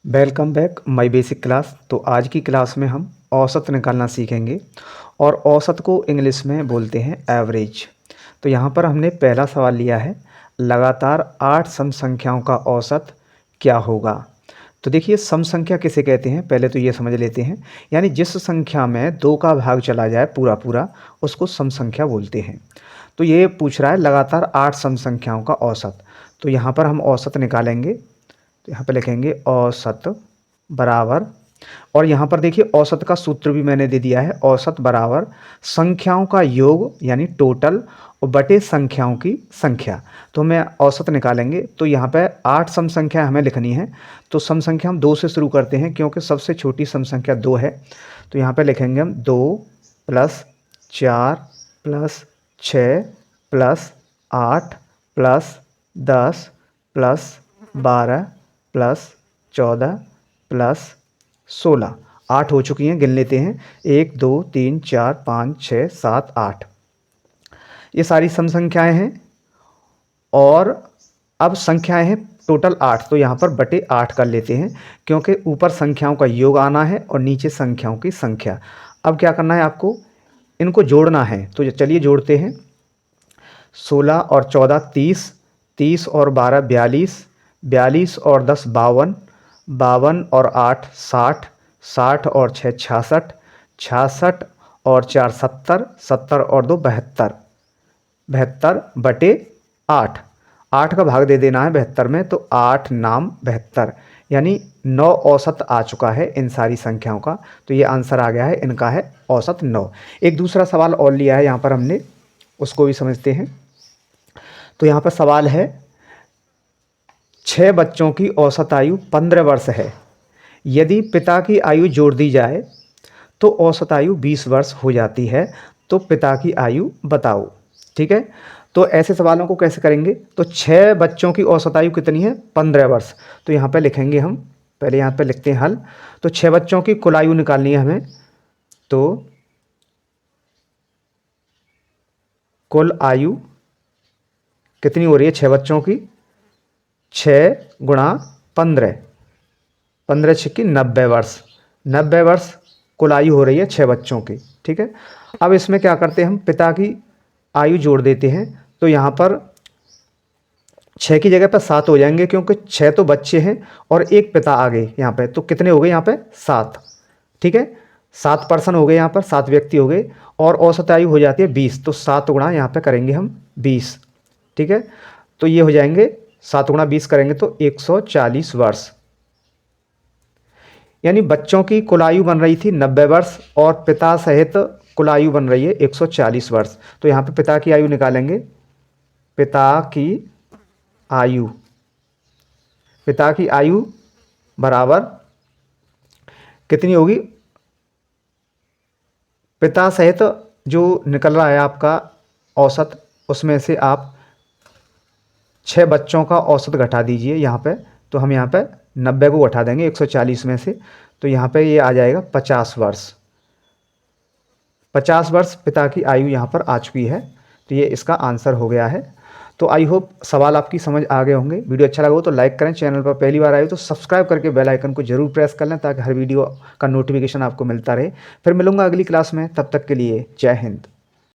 Welcome back my basic class. तो आज की क्लास में हम औसत निकालना सीखेंगे और औसत को इंग्लिश में बोलते हैं एवरेज। तो यहाँ पर हमने पहला सवाल लिया है, लगातार 8 सम संख्याओं का औसत क्या होगा। तो देखिए, सम संख्या किसे कहते हैं पहले तो ये समझ लेते हैं। यानी जिस संख्या में 2 का भाग चला जाए पूरा पूरा, उसको सम संख्या बोलते हैं। तो ये पूछ रहा है लगातार 8 सम संख्याओं का औसत। तो यहाँ पर हम औसत निकालेंगे। तो यहाँ पे लिखेंगे औसत बराबर, और यहाँ पर देखिए औसत का सूत्र भी मैंने दे दिया है। औसत बराबर संख्याओं का योग यानी टोटल और बटे संख्याओं की संख्या। तो हमें औसत निकालेंगे। तो यहाँ पे 8 सम संख्या हमें लिखनी है। तो सम संख्या हम 2 से शुरू करते हैं क्योंकि सबसे छोटी सम संख्या 2 है। तो यहाँ पे लिखेंगे हम 2 + 4 + 6 + 8 + 10 + 12 + 14 + 16। 8 हो चुकी हैं, गिन लेते हैं। 1 2 3 4 5 6 7 8, ये सारी सम संख्याएं हैं। और अब संख्याएं हैं टोटल 8, तो यहाँ पर बटे 8 कर लेते हैं क्योंकि ऊपर संख्याओं का योग आना है और नीचे संख्याओं की संख्या। अब क्या करना है आपको, इनको जोड़ना है। तो चलिए जोड़ते हैं। 16 और 14 30, 30 और 12 42, 42 और 10 52, 52 और 8 60, 60 और 6 66, 66 और 4 70, 70 और 2 72, 72 बटे 8। 8 का भाग दे देना है 72 में, तो 8 नाम 72, यानी 9 औसत आ चुका है इन सारी संख्याओं का। तो ये आंसर आ गया है, इनका है औसत 9। एक दूसरा सवाल और लिया है यहाँ पर हमने, उसको भी समझते हैं। तो यहाँ पर सवाल है, 6 बच्चों की औसत आयु 15 वर्ष है। यदि पिता की आयु जोड़ दी जाए तो औसत आयु 20 वर्ष हो जाती है। तो पिता की आयु बताओ। ठीक है, तो ऐसे सवालों को कैसे करेंगे। तो 6 बच्चों की औसत आयु कितनी है, 15 वर्ष। तो यहाँ पे लिखेंगे हम, पहले यहाँ पे लिखते हैं हल। तो 6 बच्चों की कुल आयु निकालनी है हमें। तो कुल आयु कितनी हो रही है 6 बच्चों की, 6 गुणा 15, 15 छिक्की 90 वर्ष। 90 वर्ष कुल आयु हो रही है 6 बच्चों की। ठीक है, अब इसमें क्या करते हैं हम, पिता की आयु जोड़ देते हैं। तो यहाँ पर 6 की जगह पर 7 हो जाएंगे क्योंकि 6 तो बच्चे हैं और एक पिता आ गए यहाँ पे। तो कितने हो गए यहाँ पे, 7। ठीक है, 7 पर्सन हो गए यहाँ पर, 7 व्यक्ति हो गए। और औसत आयु हो जाती है 20, तो 7 गुणा यहाँ पे करेंगे हम 20। ठीक है, तो ये हो जाएंगे 7 गुणा 20 करेंगे तो 140 वर्ष। यानी बच्चों की कुल आयु बन रही थी 90 वर्ष और पिता सहित कुल आयु बन रही है 140 वर्ष। तो यहाँ पे पिता की आयु निकालेंगे। पिता की आयु, पिता की आयु बराबर कितनी होगी, पिता सहित जो निकल रहा है आपका औसत, उसमें से आप 6 बच्चों का औसत घटा दीजिए यहाँ पे। तो हम यहाँ पे 90 को घटा देंगे 140 में से। तो यहाँ पे ये आ जाएगा 50 वर्ष। 50 वर्ष पिता की आयु यहाँ पर आ चुकी है। तो ये इसका आंसर हो गया है। तो आई होप सवाल आपकी समझ आ गए होंगे। वीडियो अच्छा लगा हो तो लाइक करें, चैनल पर पहली बार आए हो तो सब्सक्राइब करके बेल आइकन को जरूर प्रेस कर लें ताकि हर वीडियो का नोटिफिकेशन आपको मिलता रहे। फिर मिलूंगा अगली क्लास में, तब तक के लिए जय हिंद।